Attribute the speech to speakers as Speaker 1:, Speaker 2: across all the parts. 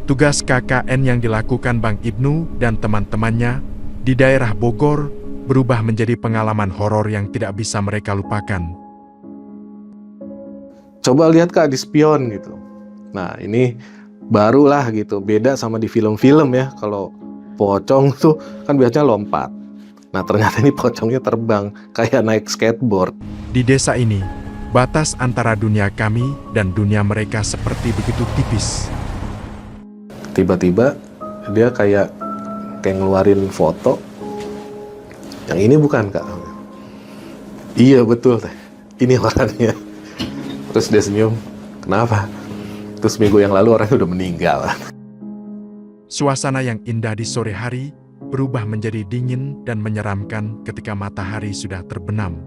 Speaker 1: Tugas KKN yang dilakukan Bang Ibnu dan teman-temannya di daerah Bogor berubah menjadi pengalaman horor yang tidak bisa mereka lupakan.
Speaker 2: Coba lihat Kak di spion gitu. Nah ini barulah gitu, beda sama di film-film ya. Kalau pocong tuh kan biasanya lompat. Nah ternyata ini pocongnya terbang, kayak naik skateboard.
Speaker 1: Di desa ini, batas antara dunia kami dan dunia mereka seperti begitu tipis.
Speaker 2: Tiba-tiba dia kayak ngeluarin foto. Yang ini bukan Kak? Iya betul teh, ini orangnya. Terus dia senyum, kenapa? Terus minggu yang lalu orangnya udah meninggal.
Speaker 1: Suasana yang indah di sore hari berubah menjadi dingin dan menyeramkan ketika matahari sudah terbenam.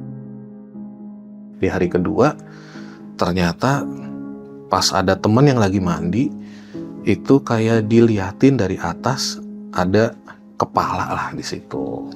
Speaker 2: Di hari kedua, ternyata pas ada teman yang lagi mandi, itu kayak diliatin dari atas ada kepala lah di situ.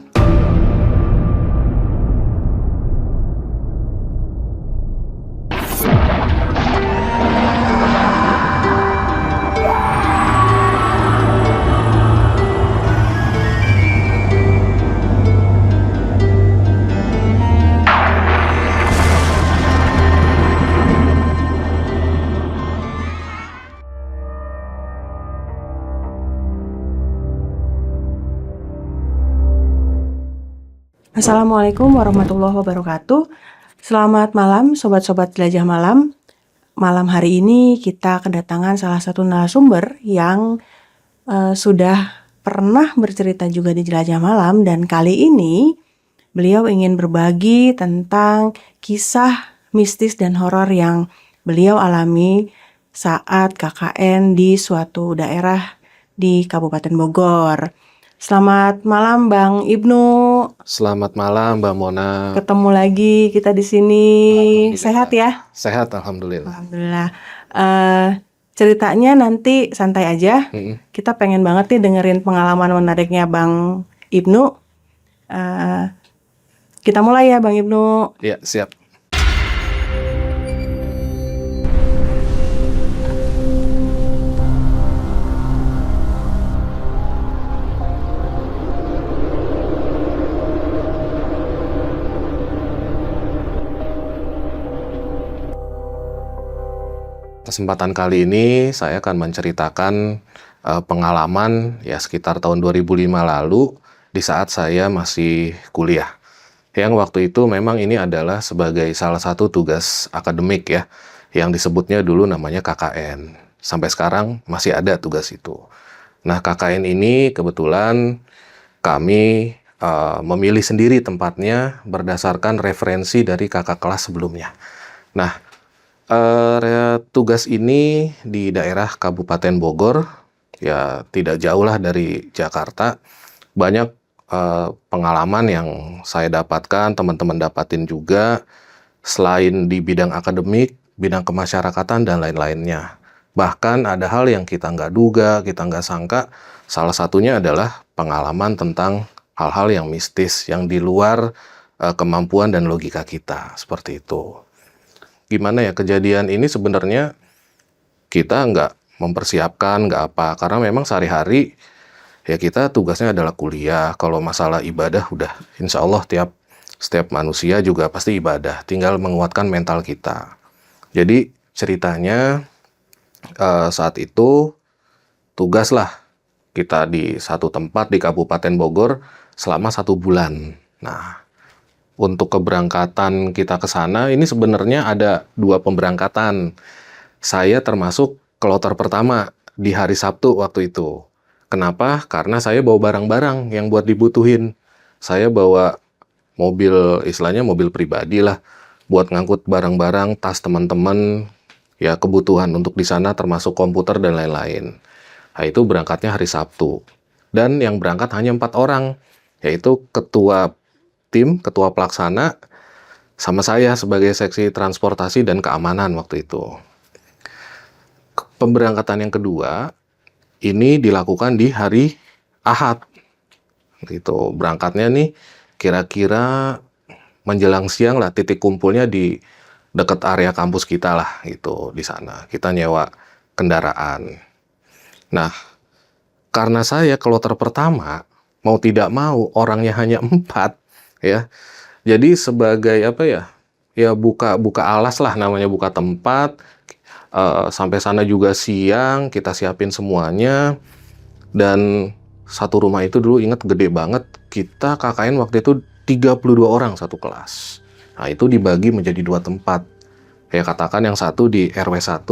Speaker 3: Assalamualaikum warahmatullahi wabarakatuh. Selamat malam sobat-sobat jelajah malam. Malam hari ini kita kedatangan salah satu narasumber yang sudah pernah bercerita juga di jelajah malam, dan kali ini beliau ingin berbagi tentang kisah mistis dan horor yang beliau alami saat KKN di suatu daerah di Kabupaten Bogor. Selamat malam Bang Ibnu.
Speaker 2: Selamat malam Mbak Mona.
Speaker 3: Ketemu lagi kita di sini. Sehat ya?
Speaker 2: Sehat, alhamdulillah.
Speaker 3: Alhamdulillah. Ceritanya nanti santai aja. Kita pengen banget nih dengerin pengalaman menariknya Bang Ibnu. Kita mulai ya Bang Ibnu.
Speaker 2: Ya, siap. Kesempatan kali ini saya akan menceritakan pengalaman ya sekitar tahun 2005 lalu di saat saya masih kuliah. Yang waktu itu memang ini adalah sebagai salah satu tugas akademik ya, yang disebutnya dulu namanya KKN. Sampai sekarang masih ada tugas itu. Nah KKN ini kebetulan kami memilih sendiri tempatnya berdasarkan referensi dari kakak kelas sebelumnya. Nah tugas ini di daerah Kabupaten Bogor, ya tidak jauh lah dari Jakarta. Banyak pengalaman yang saya dapatkan, teman-teman dapatin juga, selain di bidang akademik, bidang kemasyarakatan, dan lain-lainnya. Bahkan ada hal yang kita nggak duga, kita nggak sangka, salah satunya adalah pengalaman tentang hal-hal yang mistis, yang di luar kemampuan dan logika kita, seperti itu. Gimana ya, kejadian ini sebenarnya kita nggak mempersiapkan, nggak apa. Karena memang sehari-hari ya kita tugasnya adalah kuliah. Kalau masalah ibadah udah insya Allah setiap manusia juga pasti ibadah. Tinggal menguatkan mental kita. Jadi ceritanya saat itu tugaslah kita di satu tempat di Kabupaten Bogor selama 1 bulan. Nah, untuk keberangkatan kita ke sana, ini sebenarnya ada 2 pemberangkatan. Saya termasuk kloter pertama di hari Sabtu waktu itu. Kenapa? Karena saya bawa barang-barang yang buat dibutuhin. Saya bawa mobil, istilahnya mobil pribadi lah, buat ngangkut barang-barang, tas teman-teman, ya kebutuhan untuk di sana termasuk komputer dan lain-lain. Nah itu berangkatnya hari Sabtu. Dan yang berangkat hanya 4 orang, yaitu ketua tim, ketua pelaksana, sama saya sebagai seksi transportasi dan keamanan waktu itu. Pemberangkatan yang kedua, ini dilakukan di hari Ahad. Gitu. Berangkatnya nih kira-kira menjelang siang lah, titik kumpulnya di dekat area kampus kita lah, gitu, di sana. Kita nyewa kendaraan. Nah, karena saya kloter pertama, mau tidak mau orangnya hanya 4 ya. Jadi sebagai apa ya, ya buka alas lah namanya, buka tempat, sampai sana juga siang, kita siapin semuanya, dan satu rumah itu dulu inget gede banget, kita KKN waktu itu 32 orang satu kelas. Nah itu dibagi menjadi 2 tempat. Ya katakan yang satu di RW 1,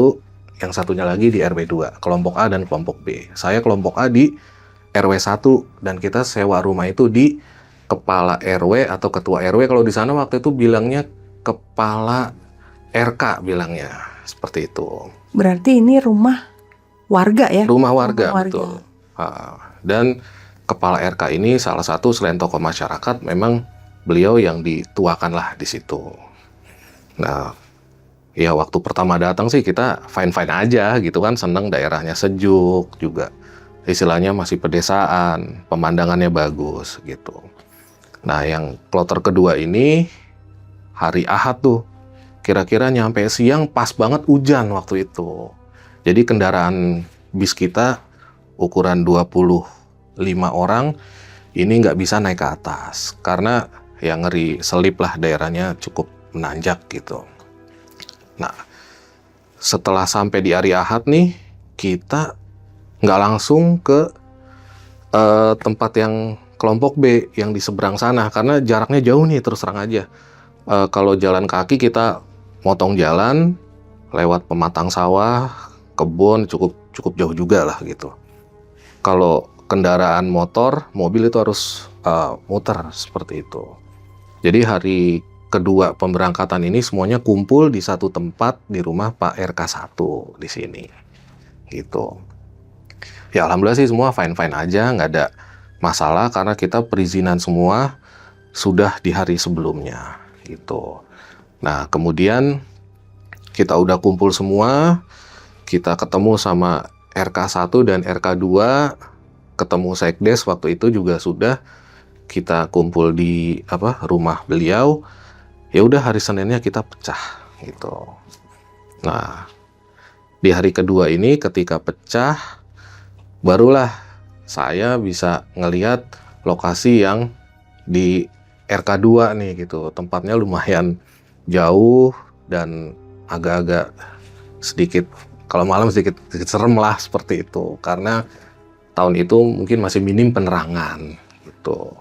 Speaker 2: yang satunya lagi di RW 2, kelompok A dan kelompok B. Saya kelompok A di RW 1, dan kita sewa rumah itu di kepala RW atau ketua RW. Kalau di sana waktu itu bilangnya kepala RK bilangnya, seperti itu.
Speaker 3: Berarti ini rumah warga ya?
Speaker 2: Rumah warga,
Speaker 3: Rumah
Speaker 2: betul. Dan kepala RK ini salah satu selain tokoh masyarakat, memang beliau yang dituakan lah di situ. Nah, ya waktu pertama datang sih kita fine-fine aja gitu kan, seneng, daerahnya sejuk juga. Istilahnya masih pedesaan, pemandangannya bagus gitu. Nah, yang kloter kedua ini hari Ahad tuh. Kira-kira nyampe siang pas banget hujan waktu itu. Jadi kendaraan bis kita ukuran 25 orang ini nggak bisa naik ke atas karena ya ngeri selip lah, daerahnya cukup menanjak gitu. Nah, setelah sampai di hari Ahad nih, kita nggak langsung ke tempat yang kelompok B yang di seberang sana karena jaraknya jauh nih, terus terang aja. Kalau jalan kaki kita motong jalan lewat pematang sawah, kebun, cukup jauh juga lah gitu. Kalau kendaraan motor, mobil itu harus muter seperti itu. Jadi hari kedua pemberangkatan ini semuanya kumpul di satu tempat di rumah Pak RK 1 di sini. Gitu. Ya alhamdulillah sih semua fine-fine aja, nggak ada masalah karena kita perizinan semua sudah di hari sebelumnya gitu. Nah, kemudian kita udah kumpul semua, kita ketemu sama RK 1 dan RK 2, ketemu sekdes waktu itu juga sudah, kita kumpul di rumah beliau. Ya udah hari Seninnya kita pecah gitu. Nah, di hari kedua ini ketika pecah barulah saya bisa ngelihat lokasi yang di RK 2 nih gitu. Tempatnya lumayan jauh dan agak-agak sedikit, kalau malam sedikit serem lah seperti itu. Karena tahun itu mungkin masih minim penerangan gitu.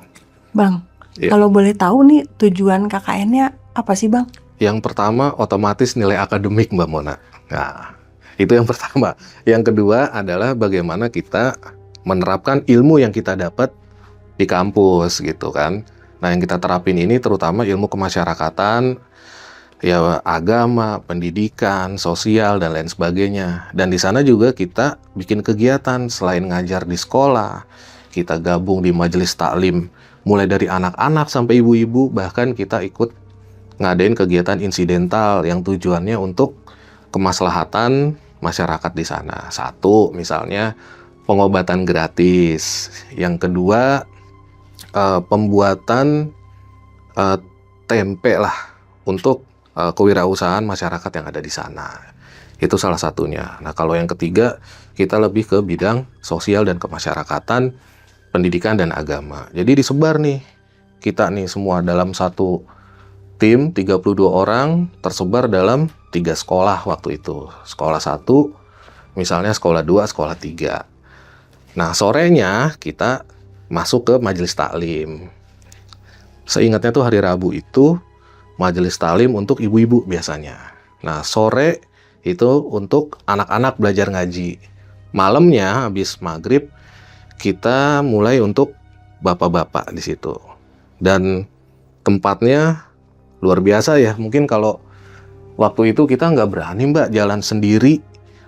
Speaker 3: Bang,
Speaker 2: Ya.
Speaker 3: kalau boleh tahu nih tujuan KKN-nya apa sih Bang?
Speaker 2: Yang pertama otomatis nilai akademik Mbak Mona. Nah, itu yang pertama. Yang kedua adalah bagaimana kita menerapkan ilmu yang kita dapat di kampus gitu kan. Nah, yang kita terapin ini terutama ilmu kemasyarakatan, ya agama, pendidikan, sosial dan lain sebagainya. Dan di sana juga kita bikin kegiatan selain ngajar di sekolah, kita gabung di majelis taklim mulai dari anak-anak sampai ibu-ibu, bahkan kita ikut ngadain kegiatan insidental yang tujuannya untuk kemaslahatan masyarakat di sana. Satu, misalnya pengobatan gratis. Yang kedua, pembuatan tempe lah untuk kewirausahaan masyarakat yang ada di sana. Itu salah satunya. Nah, kalau yang ketiga, kita lebih ke bidang sosial dan kemasyarakatan, pendidikan dan agama. Jadi disebar nih, kita nih semua dalam satu tim 32 orang tersebar dalam 3 sekolah waktu itu. Sekolah 1, misalnya sekolah 2, sekolah 3. Nah, sorenya kita masuk ke majelis taklim. Seingatnya tuh hari Rabu itu majelis taklim untuk ibu-ibu biasanya. Nah, sore itu untuk anak-anak belajar ngaji. Malamnya habis maghrib kita mulai untuk bapak-bapak di situ. Dan tempatnya luar biasa ya. Mungkin kalau waktu itu kita nggak berani Mbak jalan sendiri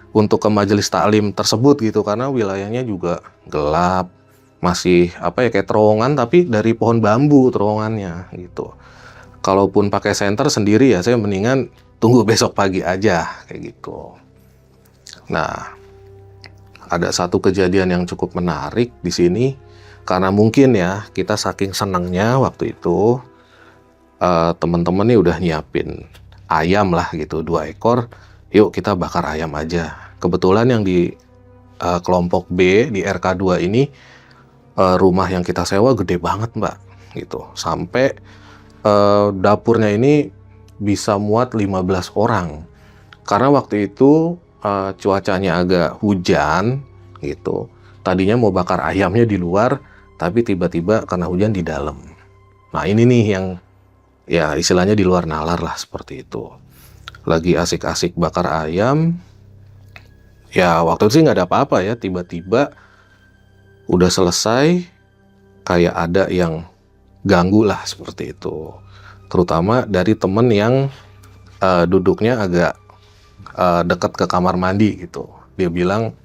Speaker 2: untuk ke majelis taklim tersebut gitu, karena wilayahnya juga gelap, masih kayak terowongan tapi dari pohon bambu terowongannya gitu. Kalaupun pakai senter sendiri ya saya mendingan tunggu besok pagi aja kayak gitu. Nah, ada satu kejadian yang cukup menarik di sini karena mungkin ya kita saking senangnya waktu itu teman-teman nih udah nyiapin ayam lah gitu 2 ekor. Yuk kita bakar ayam aja. Kebetulan yang di kelompok B di RK2 ini, rumah yang kita sewa gede banget Mbak, gitu. Sampai dapurnya ini bisa muat 15 orang. Karena waktu itu cuacanya agak hujan gitu. Tadinya mau bakar ayamnya di luar, tapi tiba-tiba karena hujan di dalam. Nah ini nih yang ya istilahnya di luar nalar lah, seperti itu. Lagi asik-asik bakar ayam, ya waktu itu sih nggak ada apa-apa ya, tiba-tiba udah selesai kayak ada yang ganggu lah, seperti itu. Terutama dari temen yang duduknya agak dekat ke kamar mandi gitu. Dia bilang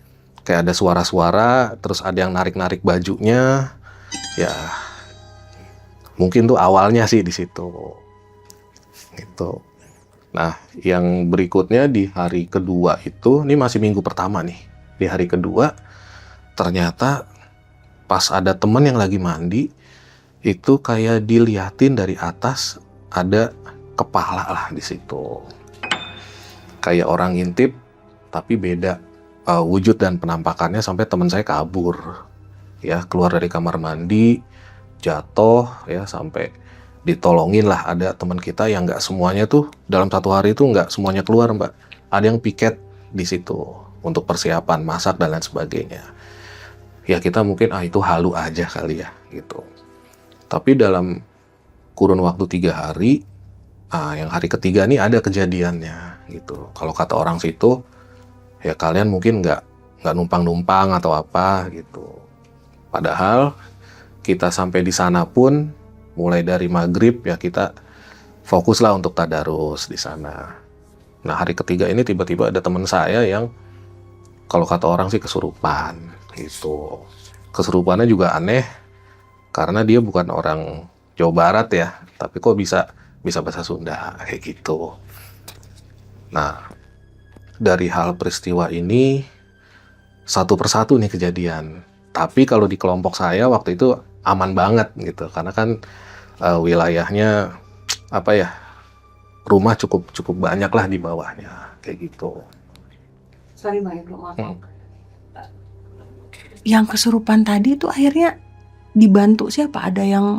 Speaker 2: kayak ada suara-suara, terus ada yang narik-narik bajunya. Ya mungkin tuh awalnya sih di situ. Gitu. Nah, yang berikutnya di hari kedua itu, ini masih minggu pertama nih. Di hari kedua ternyata pas ada temen yang lagi mandi, itu kayak diliatin dari atas ada kepala lah di situ. Kayak orang ngintip, tapi beda wujud dan penampakannya, sampai teman saya kabur. Ya, keluar dari kamar mandi, jatuh ya, sampai ditolongin lah. Ada teman kita yang nggak semuanya tuh dalam satu hari itu nggak semuanya keluar Mbak. Ada yang piket di situ untuk persiapan masak dan lain sebagainya. Ya kita mungkin itu halu aja kali ya gitu. Tapi dalam kurun waktu 3 hari, yang hari ketiga nih ada kejadiannya gitu. Kalau kata orang situ, ya kalian mungkin nggak numpang-numpang atau apa gitu. Padahal kita sampai di sana pun mulai dari maghrib ya kita fokuslah untuk tadarus di sana. Nah hari ketiga ini tiba-tiba ada teman saya yang kalau kata orang sih kesurupan gitu. Kesurupannya juga aneh karena dia bukan orang Jawa Barat ya, tapi kok bisa bahasa Sunda kayak gitu. Nah dari hal peristiwa ini satu persatu nih kejadian. Tapi kalau di kelompok saya waktu itu aman banget gitu, karena kan wilayahnya apa ya, rumah cukup banyak lah di bawahnya kayak gitu.
Speaker 3: Sorry Mbak, belum maaf. Yang kesurupan tadi itu akhirnya dibantu siapa? Ada yang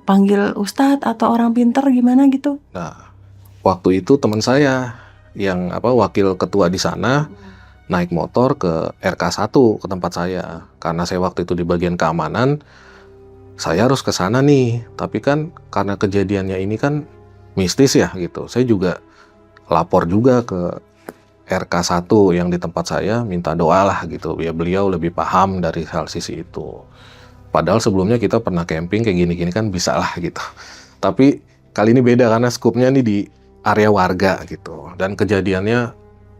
Speaker 3: panggil ustadz atau orang pinter gimana gitu?
Speaker 2: Nah waktu itu teman saya yang wakil ketua di sana naik motor ke RK1 ke tempat saya, karena saya waktu itu di bagian keamanan. Saya harus ke sana nih, tapi kan karena kejadiannya ini kan mistis ya gitu. Saya juga lapor juga ke RK1 yang di tempat saya, minta doa lah gitu, ya beliau lebih paham dari hal sisi itu. Padahal sebelumnya kita pernah camping kayak gini-gini kan bisa lah gitu. Tapi kali ini beda karena skupnya nih di area warga gitu. Dan kejadiannya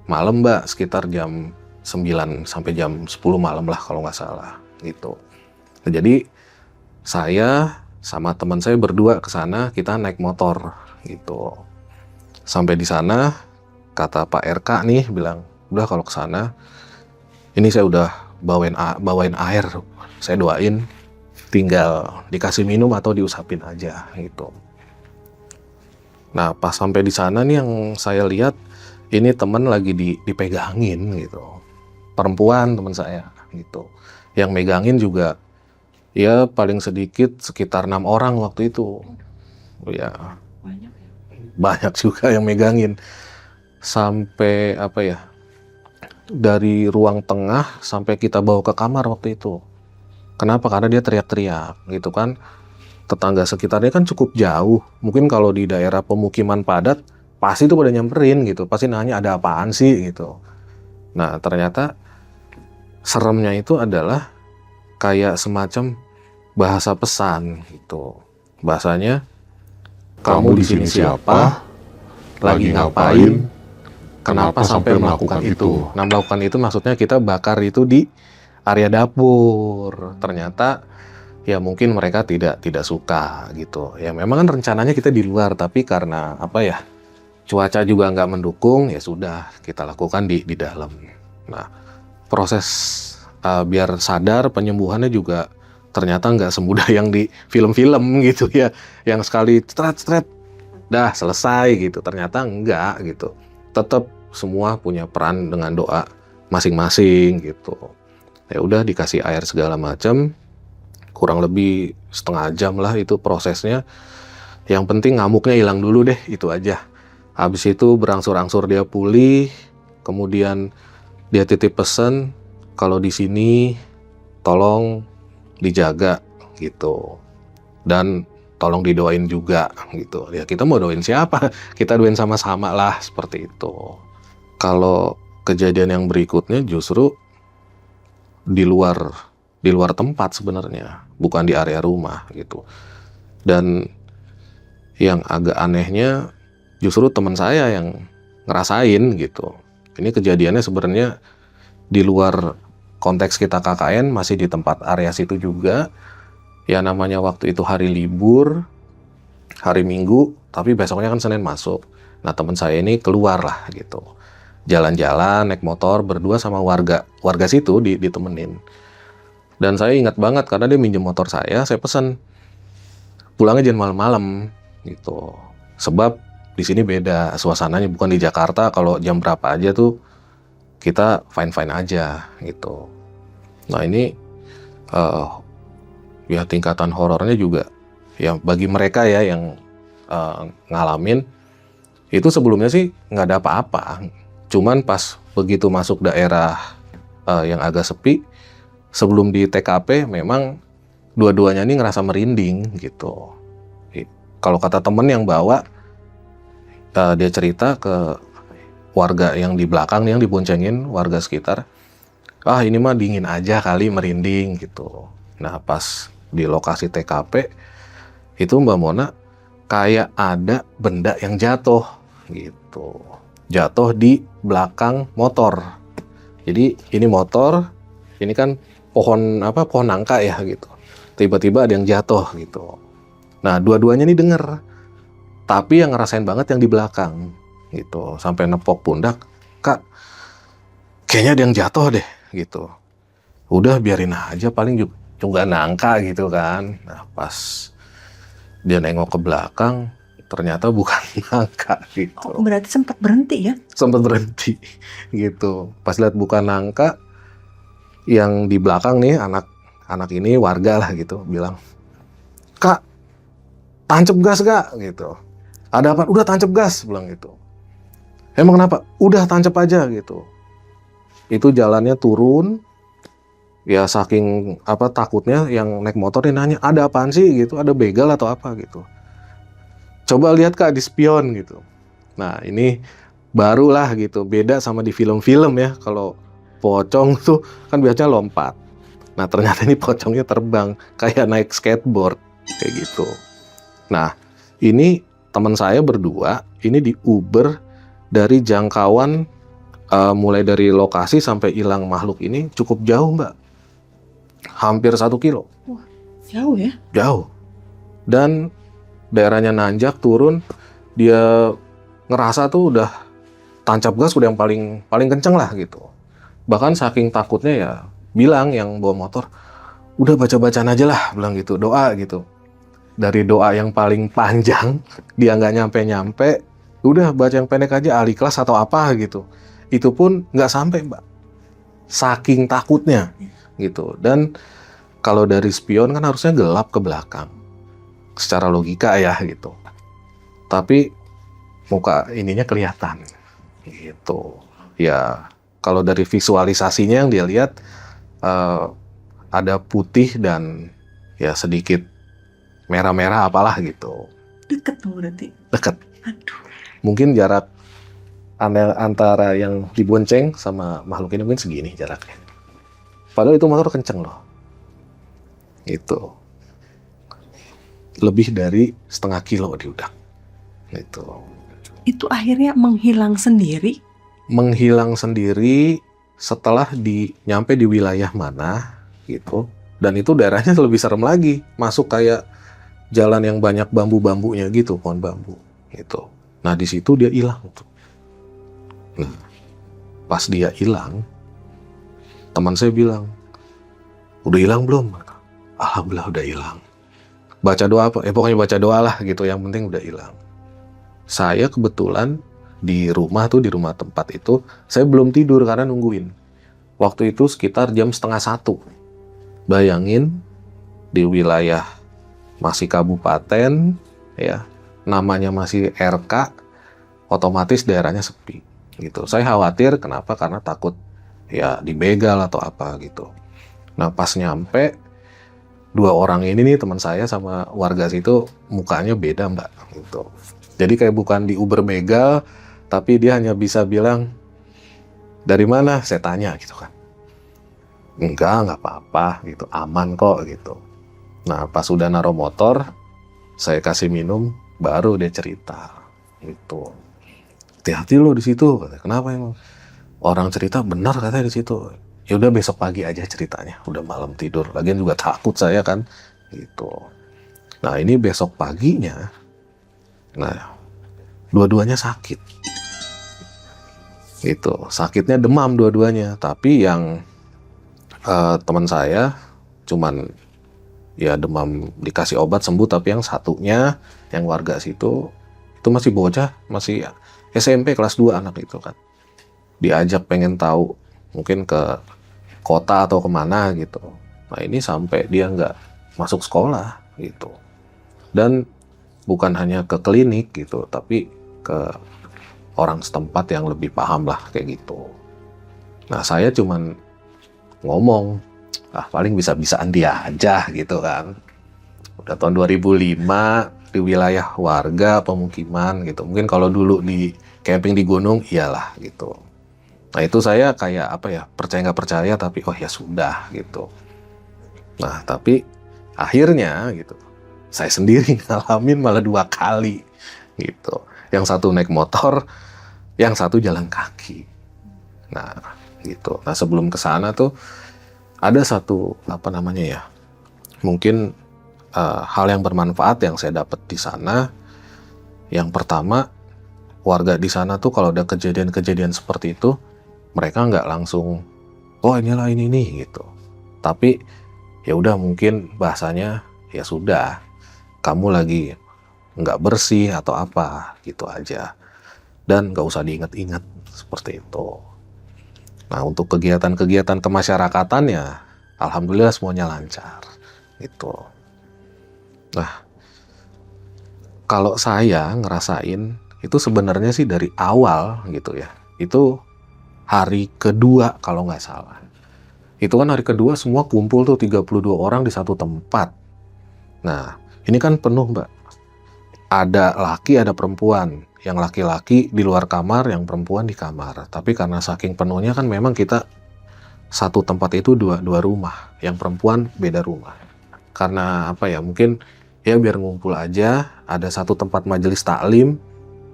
Speaker 2: malam Mbak, sekitar jam 9 sampai jam 10 malam lah kalau nggak salah gitu. Nah, jadi saya sama teman saya berdua ke sana, kita naik motor gitu. Sampai di sana kata Pak RK nih bilang, udah kalau ke sana ini saya udah bawain air, saya doain, tinggal dikasih minum atau diusapin aja gitu. Nah pas sampai di sana nih yang saya lihat ini teman lagi dipegangin gitu, perempuan teman saya gitu, yang megangin juga ya paling sedikit sekitar 6 orang waktu itu. Ya banyak juga yang megangin. Sampai dari ruang tengah sampai kita bawa ke kamar waktu itu. Kenapa? Karena dia teriak-teriak gitu kan. Tetangga sekitarnya kan cukup jauh. Mungkin kalau di daerah pemukiman padat pasti tuh pada nyamperin gitu. Pasti nanya ada apaan sih gitu. Nah ternyata seremnya itu adalah kayak semacam bahasa pesan gitu. Bahasanya, kamu di sini siapa? Lagi ngapain? Kenapa sampai melakukan itu? Nah melakukan itu maksudnya kita bakar itu di area dapur. Ternyata ya mungkin mereka tidak suka gitu. Ya memang kan rencananya kita di luar, tapi karena cuaca juga nggak mendukung, ya sudah kita lakukan di dalam. Nah proses biar sadar penyembuhannya juga ternyata nggak semudah yang di film-film gitu ya, yang sekali stret dah selesai gitu. Ternyata enggak gitu, tetap semua punya peran dengan doa masing-masing gitu. Ya udah dikasih air segala macam, kurang lebih setengah jam lah itu prosesnya. Yang penting ngamuknya hilang dulu deh, itu aja. Habis itu berangsur-angsur dia pulih, kemudian dia titip pesan kalau di sini tolong dijaga gitu. Dan tolong didoain juga gitu. Ya kita mau doain siapa? Kita doain sama-sama lah seperti itu. Kalau kejadian yang berikutnya justru di luar tempat sebenarnya, bukan di area rumah gitu. Dan yang agak anehnya justru teman saya yang ngerasain gitu. Ini kejadiannya sebenarnya di luar konteks kita KKN, masih di tempat area situ juga. Ya namanya waktu itu hari libur, hari Minggu, tapi besoknya kan Senin masuk. Nah teman saya ini keluar lah gitu. Jalan-jalan, naik motor, berdua sama warga situ ditemenin. Dan saya ingat banget karena dia minjem motor saya pesan pulangnya jangan malam-malam gitu. Sebab di sini beda suasananya, bukan di Jakarta kalau jam berapa aja tuh kita fine-fine aja gitu. Nah ini ya tingkatan horornya juga ya bagi mereka ya yang ngalamin itu sebelumnya sih nggak ada apa-apa. Cuman pas begitu masuk daerah yang agak sepi, sebelum di TKP memang dua-duanya ini ngerasa merinding gitu. Kalau kata temen yang bawa, dia cerita ke warga yang di belakang nih, yang diboncengin warga sekitar, ini mah dingin aja kali, merinding gitu. Nah pas di lokasi TKP itu Mbak Mona kayak ada benda yang jatuh gitu, jatuh di belakang motor. Jadi ini motor, ini kan pohon nangka ya gitu. Tiba-tiba ada yang jatuh gitu. Nah dua-duanya nih denger, tapi yang ngerasain banget yang di belakang gitu, sampai nepok pundak, Kak kayaknya ada yang jatuh deh gitu. Udah biarin aja, paling juga nangka gitu kan. Nah pas dia nengok ke belakang, ternyata bukan nangka gitu.
Speaker 3: Oh, berarti sempat berhenti ya?
Speaker 2: Sempat berhenti gitu. Pas lihat bukan nangka, yang di belakang nih anak ini warga lah gitu bilang, Kak tancep gas gak gitu. Ada apa? Udah tancep gas, bilang gitu. Emang kenapa? Udah tancep aja gitu. Itu jalannya turun, ya saking takutnya yang naik motor ini nanya, ada apaan sih gitu, ada begal atau apa gitu. Coba lihat Kak di spion gitu. Nah ini barulah gitu, beda sama di film-film ya. Kalau pocong tuh kan biasanya lompat. Nah ternyata ini pocongnya terbang, kayak naik skateboard kayak gitu. Nah ini teman saya berdua, ini di Uber dari jangkauan mulai dari lokasi sampai hilang makhluk ini cukup jauh Mbak. Hampir 1 kilo.
Speaker 3: Wah, jauh ya?
Speaker 2: Jauh. Dan daerahnya nanjak, turun, dia ngerasa tuh udah tancap gas udah yang paling kenceng lah gitu. Bahkan saking takutnya ya bilang yang bawa motor, udah baca-bacaan aja lah, bilang gitu, doa gitu. Dari doa yang paling panjang, dia nggak nyampe-nyampe, udah baca yang pendek aja, Al-Ikhlas atau apa gitu. Itu pun nggak sampai Mbak. Saking takutnya gitu. Dan kalau dari spion kan harusnya gelap ke belakang. Secara logika ya gitu. Tapi muka ininya kelihatan gitu. Ya kalau dari visualisasinya yang dia lihat ada putih dan ya sedikit merah-merah apalah gitu.
Speaker 3: Deket tuh berarti.
Speaker 2: Deket.
Speaker 3: Aduh.
Speaker 2: Mungkin jarak antara yang dibonceng sama makhluk ini mungkin segini jaraknya. Padahal itu motor kenceng loh. Itu lebih dari setengah kilo di udak.
Speaker 3: Itu akhirnya menghilang sendiri?
Speaker 2: Menghilang sendiri setelah nyampe di wilayah mana gitu. Dan itu daerahnya lebih serem lagi. Masuk kayak jalan yang banyak bambu-bambunya gitu, pohon bambu gitu. Nah di situ dia hilang tuh. Nah pas dia hilang, teman saya bilang, udah hilang belum? Alhamdulillah udah hilang. Baca doa apa? Pokoknya baca doa lah gitu, yang penting udah hilang. Saya kebetulan di rumah tempat itu, saya belum tidur karena nungguin. Waktu itu sekitar jam 12:30. Bayangin di wilayah masih kabupaten, ya, namanya masih RK, otomatis daerahnya sepi gitu. Saya khawatir, kenapa? Karena takut ya dibegal atau apa gitu. Nah, pas nyampe, dua orang ini nih, teman saya sama warga situ, mukanya beda mbak gitu. Jadi kayak bukan di Uber begal, tapi dia hanya bisa bilang, dari mana? Saya tanya gitu kan. Nggak apa-apa gitu, aman kok gitu. Nah, pas udah naruh motor, saya kasih minum, baru dia cerita gitu. Hati-hati lo di situ, katanya. Kenapa emang? Orang cerita benar katanya di situ. Ya udah besok pagi aja ceritanya, udah malam tidur. Lagian juga takut saya kan, gitu. Nah ini besok paginya, nah dua-duanya sakit, gitu. Sakitnya demam dua-duanya, tapi yang teman saya cuman ya demam dikasih obat sembuh, tapi yang satunya, yang warga situ, itu masih bocah, masih SMP kelas 2 anak itu kan. Diajak pengen tahu, mungkin ke kota atau kemana gitu. Nah ini sampai dia nggak masuk sekolah gitu. Dan bukan hanya ke klinik gitu, tapi ke orang setempat yang lebih paham lah kayak gitu. Nah saya cuman ngomong, paling bisa-bisaan dia aja gitu kan. Udah tahun 2005 di wilayah warga pemukiman gitu. Mungkin kalau dulu di camping di gunung iyalah gitu. Nah itu saya kayak apa ya, percaya nggak percaya, tapi oh ya sudah gitu. Nah tapi akhirnya gitu, saya sendiri ngalamin malah 2 kali gitu. Yang satu naik motor, yang satu jalan kaki. Nah gitu. Nah sebelum ke sana tuh ada satu apa namanya ya, mungkin hal yang bermanfaat yang saya dapat di sana. Yang pertama, warga di sana tuh kalau ada kejadian-kejadian seperti itu, mereka nggak langsung, oh inilah ini gitu. Tapi ya udah, mungkin bahasanya ya sudah, kamu lagi nggak bersih atau apa gitu aja, dan nggak usah diingat-ingat seperti itu. Nah untuk kegiatan-kegiatan kemasyarakatan ya alhamdulillah semuanya lancar gitu. Nah kalau saya ngerasain itu sebenarnya sih dari awal gitu ya, itu hari kedua kalau nggak salah. Itu kan hari kedua semua kumpul tuh 32 orang di satu tempat. Nah, ini kan penuh mbak. Ada laki, ada perempuan. Yang laki-laki di luar kamar, yang perempuan di kamar. Tapi karena saking penuhnya kan memang kita satu tempat itu dua rumah. Yang perempuan beda rumah. Karena apa ya, mungkin ya biar ngumpul aja, ada satu tempat majelis taklim,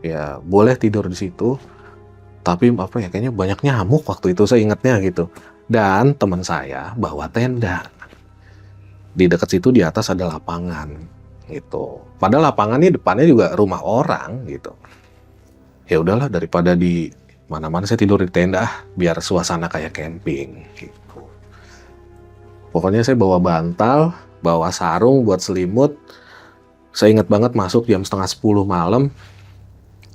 Speaker 2: ya boleh tidur di situ. Tapi apa ya, kayaknya banyak nyamuk waktu itu saya ingatnya gitu. Dan teman saya bawa tenda. Di dekat situ di atas ada lapangan gitu. Padahal lapangannya depannya juga rumah orang gitu. Ya udahlah, daripada di mana-mana saya tidur di tenda, biar suasana kayak camping gitu. Pokoknya saya bawa bantal, bawa sarung buat selimut. Saya ingat banget masuk jam 9:30 malam,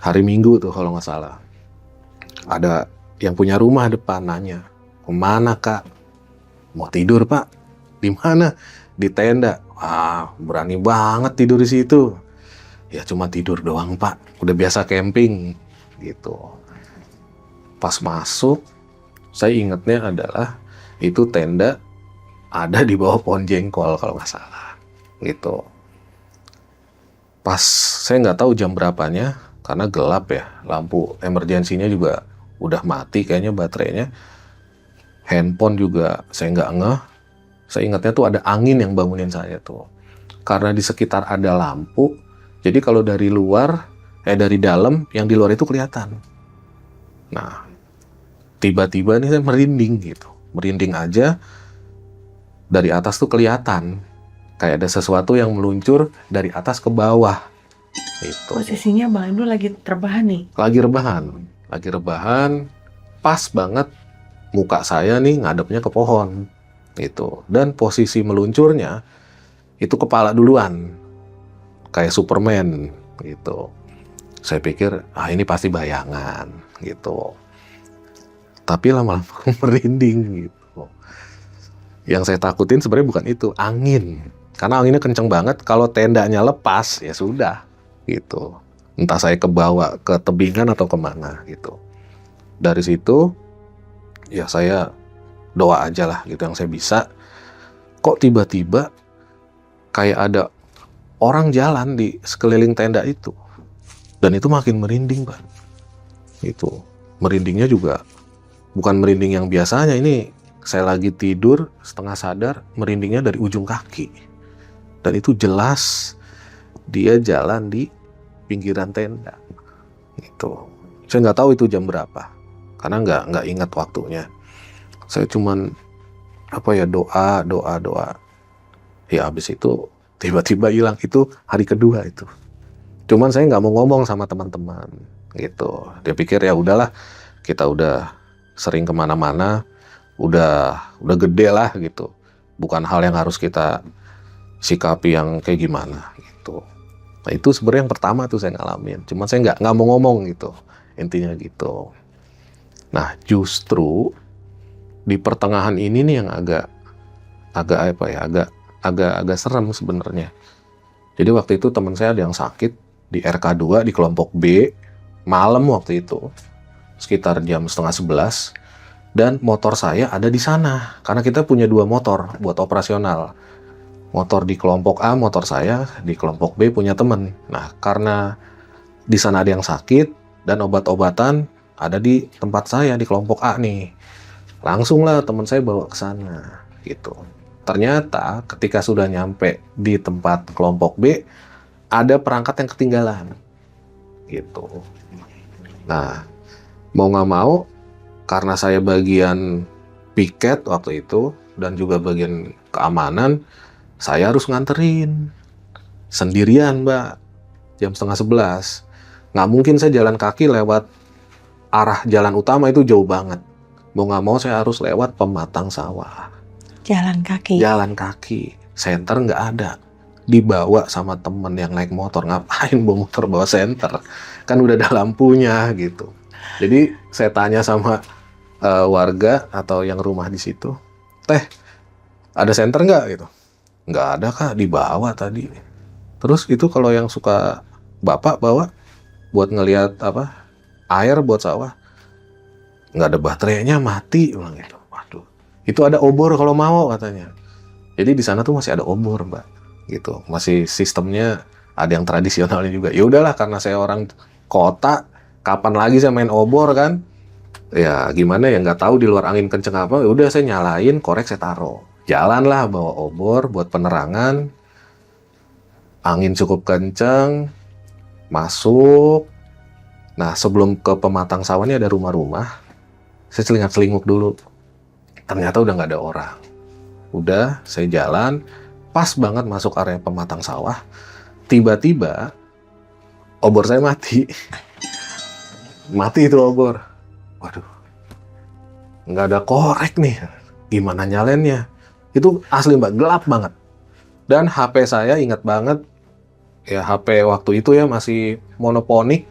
Speaker 2: hari Minggu tuh kalau nggak salah. Ada yang punya rumah depan nanya, kemana kak? Mau tidur pak? Di mana? Di tenda. Wah, berani banget tidur di situ. Ya cuma tidur doang pak, udah biasa camping gitu. Pas masuk, saya ingatnya adalah itu tenda ada di bawah pohon jengkol kalau nggak salah gitu. Pas saya nggak tahu jam berapanya karena gelap ya, lampu emergensinya juga udah mati kayaknya baterainya. Handphone juga saya nggak ngeh. Saya ingatnya tuh ada angin yang bangunin saya tuh. Karena di sekitar ada lampu, jadi kalau dari luar, dari dalam, yang di luar itu kelihatan. Nah, tiba-tiba nih saya merinding gitu. Merinding aja, dari atas tuh kelihatan. Kayak ada sesuatu yang meluncur dari atas ke bawah. Gitu.
Speaker 3: Posisinya Bang Ibnu lagi rebahan nih?
Speaker 2: Lagi rebahan, pas banget muka saya nih ngadepnya ke pohon. Gitu. Dan posisi meluncurnya, itu kepala duluan. Kayak Superman gitu. Saya pikir, ini pasti bayangan gitu. Tapi lama-lama merinding gitu. Yang saya takutin sebenarnya bukan itu, angin. Karena anginnya kenceng banget, kalau tendanya lepas ya sudah gitu. Entah saya kebawa ke tebingan atau kemana gitu. Dari situ ya saya doa aja lah gitu yang saya bisa. Kok tiba-tiba kayak ada orang jalan di sekeliling tenda itu. Dan itu makin merinding, Pak. Itu merindingnya juga bukan merinding yang biasanya. Ini saya lagi tidur setengah sadar, merindingnya dari ujung kaki. Dan itu jelas dia jalan di pinggiran tenda. Gitu. Saya nggak tahu itu jam berapa, karena nggak ingat waktunya. Saya cuman doa. Ya habis itu tiba-tiba hilang. Itu hari kedua itu. Cuman saya nggak mau ngomong sama teman-teman gitu. Dia pikir ya udahlah, kita udah sering kemana-mana, udah gede lah gitu. Bukan hal yang harus kita sikapi yang kayak gimana gitu. Nah itu sebenarnya yang pertama tuh saya ngalamin. Cuman saya nggak mau ngomong gitu. Intinya gitu. Nah justru di pertengahan ini nih yang agak serem sebenarnya. Jadi waktu itu teman saya ada yang sakit di RK2 di kelompok B, malam waktu itu, sekitar jam 10:30, dan motor saya ada di sana. Karena kita punya 2 motor buat operasional. Motor di kelompok A, motor saya di kelompok B punya temen. Nah, karena di sana ada yang sakit dan obat-obatan ada di tempat saya di kelompok A nih. Langsung lah teman saya bawa ke sana gitu. Ternyata ketika sudah nyampe di tempat kelompok B, ada perangkat yang ketinggalan gitu. Nah, mau nggak mau, karena saya bagian piket waktu itu dan juga bagian keamanan, saya harus nganterin sendirian, Mbak, jam 10:30. Nggak mungkin saya jalan kaki lewat arah jalan utama, itu jauh banget. Mau nggak mau saya harus lewat pematang sawah.
Speaker 3: Jalan kaki.
Speaker 2: Jalan kaki. Senter nggak ada. Dibawa sama temen yang naik motor. Ngapain bawa motor bawa senter? Kan udah ada lampunya gitu. Jadi saya tanya sama warga atau yang rumah di situ, "Teh, ada senter nggak?" gitu. "Nggak ada, Kak, dibawa tadi." "Terus itu kalau yang suka Bapak bawa buat ngelihat air buat sawah?" "Nggak ada baterainya, mati," bilang gitu. Waduh, itu ada obor kalau mau katanya. Jadi di sana tuh masih ada obor, Mbak, gitu. Masih sistemnya ada yang tradisionalnya juga. Ya udahlah, karena saya orang kota, kapan lagi saya main obor kan? Ya gimana ya, nggak tahu di luar angin kenceng apa. Ya udah saya nyalain, korek saya taruh. Jalanlah bawa obor buat penerangan. Angin cukup kenceng, masuk. Nah sebelum ke pematang sawah ini ada rumah-rumah. Saya celingak-celinguk dulu. Ternyata udah nggak ada orang. Udah, saya jalan. Pas banget masuk area pematang sawah. Tiba-tiba, obor saya mati. Mati itu obor. Waduh. Nggak ada korek nih. Gimana nyalennya? Itu asli, Mbak, gelap banget. Dan HP saya ingat banget. Ya HP waktu itu ya masih monoponik.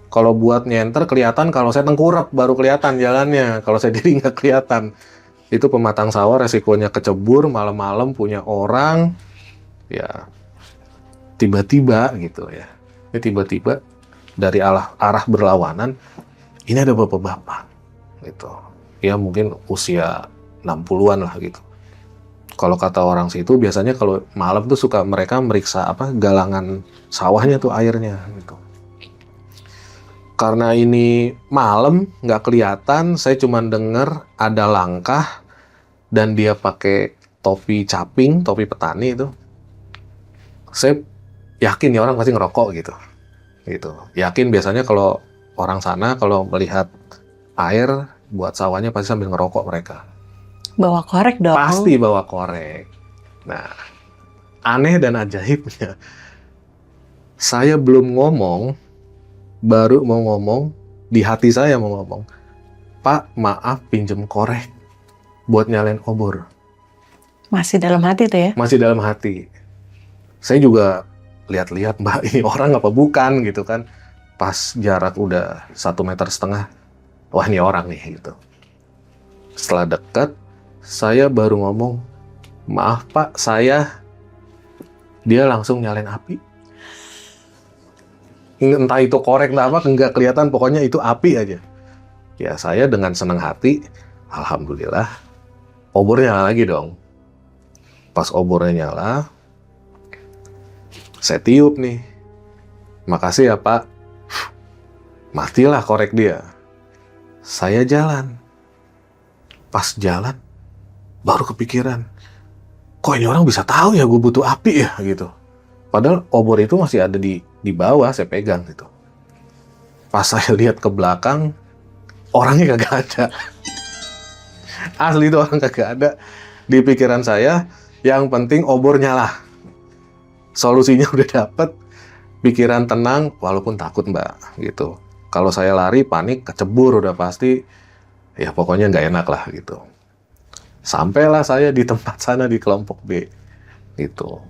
Speaker 2: Kalau buat nyenter kelihatan, kalau saya tengkurap baru kelihatan jalannya. Kalau saya diri nggak kelihatan. Itu pematang sawah, resikonya kecebur, malam-malam punya orang. Ya, tiba-tiba gitu ya. Ini tiba-tiba dari arah berlawanan, ini ada bapak-bapak. Gitu. Ya mungkin usia 60-an lah gitu. Kalau kata orang situ, biasanya kalau malam tuh suka mereka meriksa galangan sawahnya tuh airnya gitu. Karena ini malam, nggak kelihatan, saya cuma dengar ada langkah dan dia pakai topi caping, topi petani itu. Saya yakin ya orang pasti ngerokok gitu. Yakin biasanya kalau orang sana kalau melihat air buat sawahnya pasti sambil ngerokok mereka.
Speaker 3: Bawa korek dong.
Speaker 2: Pasti bawa korek. Nah, aneh dan ajaibnya, saya belum ngomong, baru mau ngomong, di hati saya mau ngomong, "Pak, maaf pinjem korek buat nyalain obor."
Speaker 3: Masih dalam hati tuh ya?
Speaker 2: Masih dalam hati. Saya juga lihat-lihat, Mbak, ini orang apa bukan gitu kan. Pas jarak udah 1,5 meter, wah ini orang nih gitu. Setelah dekat, saya baru ngomong, "Maaf Pak, saya..." Dia langsung nyalain api. Entah itu korek entah apa, nggak kelihatan, pokoknya itu api aja. Ya saya dengan senang hati, alhamdulillah, obornya nyala lagi dong. Pas obornya nyala, saya tiup nih. "Makasih ya Pak." Matilah korek dia. Saya jalan. Pas jalan, baru kepikiran, kok ini orang bisa tahu ya gue butuh api ya gitu. Padahal obor itu masih ada di bawah, saya pegang gitu. Pas saya lihat ke belakang, orangnya kagak ada. Asli itu orang kagak ada. Di pikiran saya, yang penting obor nyala. Solusinya udah dapet, pikiran tenang, walaupun takut Mbak gitu. Kalau saya lari, panik, kecebur udah pasti, ya pokoknya nggak enak lah gitu. Sampailah saya di tempat sana di kelompok B gitu.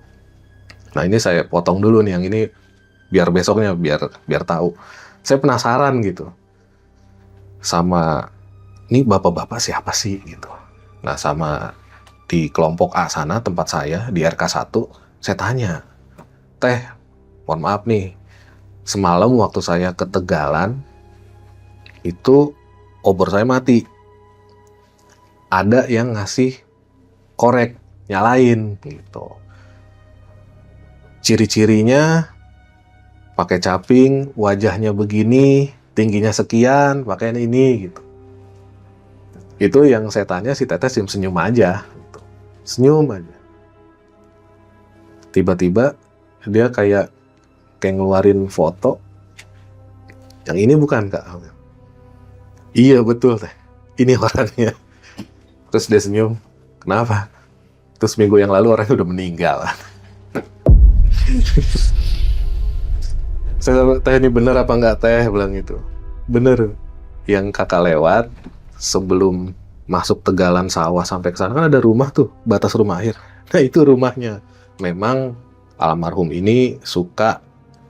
Speaker 2: Nah ini saya potong dulu nih yang ini biar besoknya biar tahu. Saya penasaran gitu sama ini bapak-bapak siapa sih gitu. Nah sama di kelompok A sana tempat saya di RK1 saya tanya, "Teh, mohon maaf nih, semalam waktu saya ke Tegalan itu obor saya mati. Ada yang ngasih korek nyalain gitu. Ciri-cirinya pakai caping, wajahnya begini, tingginya sekian, pakaian ini gitu." Itu yang saya tanya, si Teteh senyum aja gitu. Senyum aja. Tiba-tiba dia kayak ngeluarin foto. "Yang ini bukan Kak?" "Iya betul Teh, ini orangnya." Terus dia senyum, "Kenapa?" Terus minggu yang lalu orangnya udah meninggal. Saya, "Teh ini bener apa enggak Teh?" bilang gitu. "Bener, yang Kakak lewat sebelum masuk Tegalan sawah sampai ke sana kan ada rumah tuh, batas rumah akhir. Nah itu rumahnya. Memang almarhum ini suka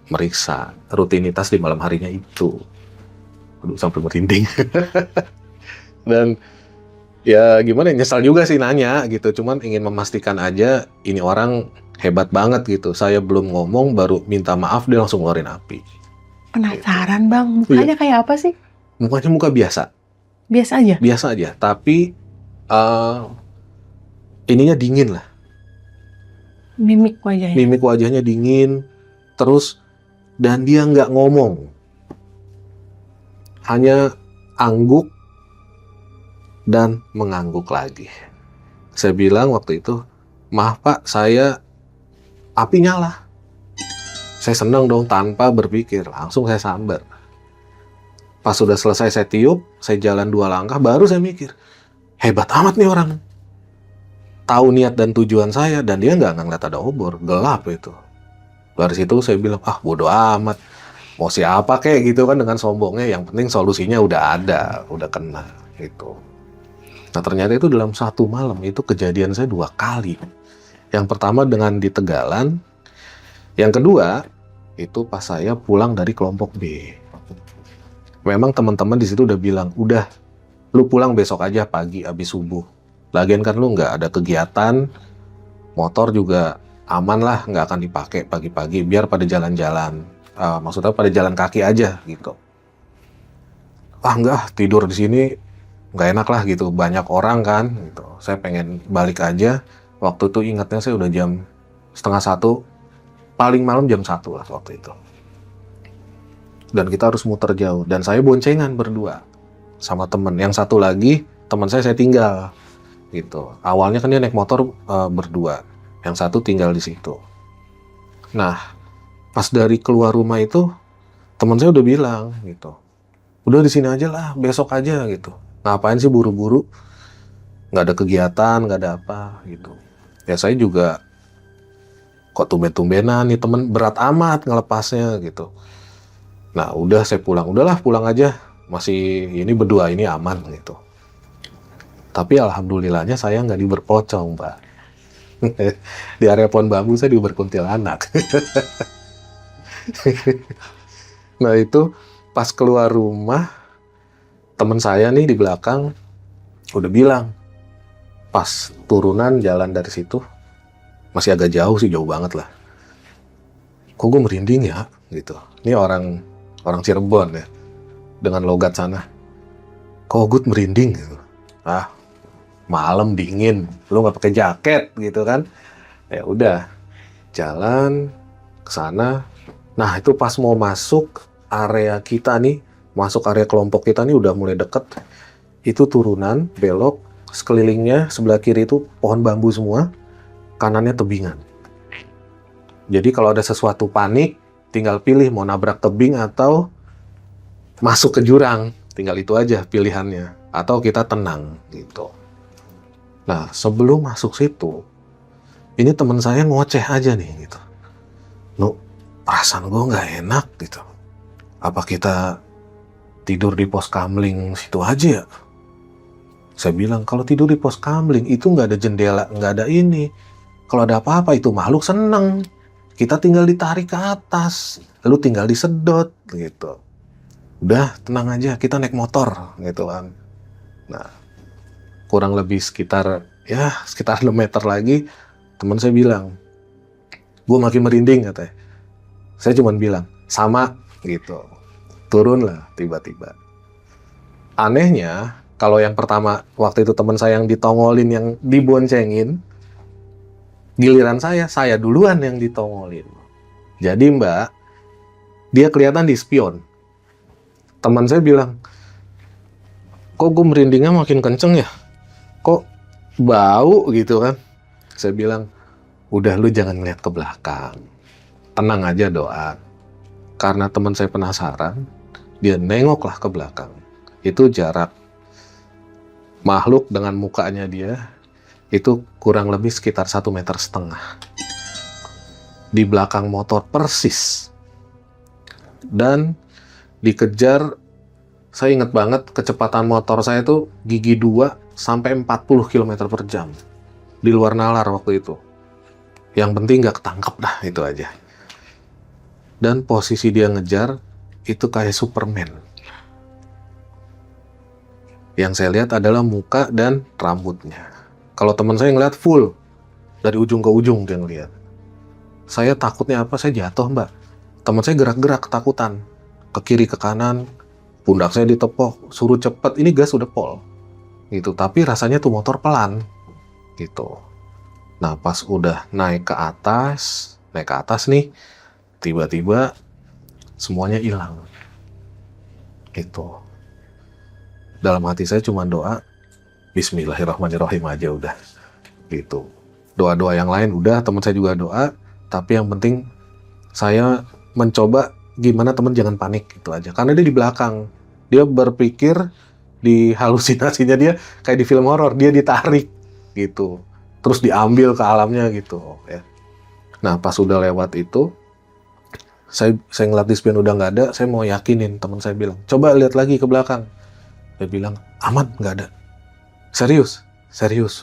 Speaker 2: meriksa rutinitas di malam harinya itu." Aduh sampai merinding. Dan ya gimana, nyesal juga sih nanya gitu, cuman ingin memastikan aja ini orang hebat banget gitu. Saya belum ngomong baru minta maaf dia langsung ngeluarin api.
Speaker 3: Penasaran Bang, mukanya kayak apa sih?
Speaker 2: Mukanya muka biasa,
Speaker 3: Biasa aja?
Speaker 2: biasa aja, tapi ininya dingin lah.
Speaker 3: Mimik wajahnya?
Speaker 2: Mimik wajahnya dingin, terus dan dia nggak ngomong. Hanya angguk dan mengangguk lagi. Saya bilang waktu itu, "Maaf Pak, saya..." Api nyala. Saya senang dong, tanpa berpikir, langsung saya sambar. Pas sudah selesai saya tiup, saya jalan 2 langkah, baru saya mikir, hebat amat nih orang. Tahu niat dan tujuan saya, dan dia nggak ngeliat ada obor, gelap itu. Dari situ saya bilang, bodo amat. Mau siapa kayak gitu kan dengan sombongnya, yang penting solusinya udah ada, udah kena gitu. Nah ternyata itu dalam 1 malam, itu kejadian saya 2 kali. Yang pertama dengan di Tegalan, yang kedua itu pas saya pulang dari kelompok B. Memang teman-teman di situ udah bilang, "Udah, lu pulang besok aja pagi abis subuh. Lagian kan lu nggak ada kegiatan, motor juga aman lah, nggak akan dipakai pagi-pagi, biar pada jalan-jalan. Maksudnya pada jalan kaki aja gitu." Enggak, tidur di sini nggak enak lah gitu, banyak orang kan gitu. Saya pengen balik aja. Waktu itu ingatnya saya udah jam 12:30, paling malam jam 1 lah waktu itu. Dan kita harus muter jauh, dan saya boncengan berdua sama temen. Yang satu lagi teman saya tinggal gitu. Awalnya kan dia naik motor berdua, yang satu tinggal di situ. Nah pas dari keluar rumah itu teman saya udah bilang gitu, "Udah di sini aja lah, besok aja gitu. Ngapain sih buru-buru? Nggak ada kegiatan, nggak ada apa gitu." Ya saya juga, kok tumben-tumbenan nih temen, berat amat ngelepasnya gitu. Nah udah saya pulang, udahlah pulang aja, masih ini berdua ini aman gitu. Tapi alhamdulillahnya saya nggak diberpocong Mbak. Di area pohon bambu saya diberkuntilanak. Nah itu pas keluar rumah, teman saya nih di belakang Udah bilang, pas turunan jalan dari situ, masih agak jauh sih, jauh banget lah. Kok gue merinding ya, gitu. Ini orang Cirebon ya, dengan logat sana. Kok gue merinding gitu. Ah, malam dingin, lu nggak pakai jaket gitu kan? Ya udah, jalan ke sana. Nah itu pas mau masuk area kita nih, masuk area kelompok kita nih udah mulai deket. Itu turunan, belok, sekelilingnya sebelah kiri itu pohon bambu semua, kanannya tebingan. Jadi kalau ada sesuatu panik, tinggal pilih mau nabrak tebing atau masuk ke jurang. Tinggal itu aja pilihannya. Atau kita tenang gitu. Nah sebelum masuk situ, ini teman saya ngoceh aja nih gitu. Lu, perasaan gue nggak enak gitu. Apa kita tidur di pos kamling situ aja ya? Saya bilang, kalau tidur di pos kamling itu nggak ada jendela, nggak ada ini. Kalau ada apa-apa itu makhluk seneng. Kita tinggal ditarik ke atas, lalu tinggal disedot gitu. Udah tenang aja, kita naik motor gitu kan. Nah, kurang lebih sekitar 6 meter lagi, teman saya bilang, gue makin merinding katanya. Saya cuma bilang, sama gitu. Turun lah tiba-tiba. Anehnya, kalau yang pertama, waktu itu teman saya yang ditongolin, yang diboncengin, giliran saya duluan yang ditongolin. Jadi mbak, dia kelihatan di spion. Teman saya bilang, kok gue merindingnya makin kenceng ya? Kok bau gitu kan? Saya bilang, udah lu jangan ngeliat ke belakang. Tenang aja doa. Karena teman saya penasaran, dia nengoklah ke belakang. Itu jarak makhluk dengan mukanya dia, itu kurang lebih sekitar 1,5 meter. Di belakang motor persis. Dan dikejar, saya ingat banget kecepatan motor saya itu gigi 2 sampai 40 km per jam. Di luar nalar waktu itu. Yang penting nggak ketangkep dah, itu aja. Dan posisi dia ngejar itu kayak Superman. Yang saya lihat adalah muka dan rambutnya. Kalau teman saya ngeliat full dari ujung ke ujung dia ngeliat. Saya takutnya apa? Saya jatuh mbak. Teman saya gerak-gerak ketakutan, ke kiri ke kanan, pundak saya ditepok, suruh cepet. Ini gas udah pol, gitu. Tapi rasanya tuh motor pelan, gitu. Nah pas udah naik ke atas nih, tiba-tiba semuanya hilang, gitu. Dalam hati saya cuma doa, Bismillahirrahmanirrahim aja udah, gitu. Doa-doa yang lain udah, teman saya juga doa, tapi yang penting saya mencoba gimana teman jangan panik gitu aja. Karena dia di belakang, dia berpikir di halusinasinya dia kayak di film horor, dia ditarik gitu, terus diambil ke alamnya gitu ya. Nah pas udah lewat itu, saya ngeliat di spion udah nggak ada, saya mau yakinin teman saya bilang, coba lihat lagi ke belakang. Dia bilang, aman, nggak ada. Serius.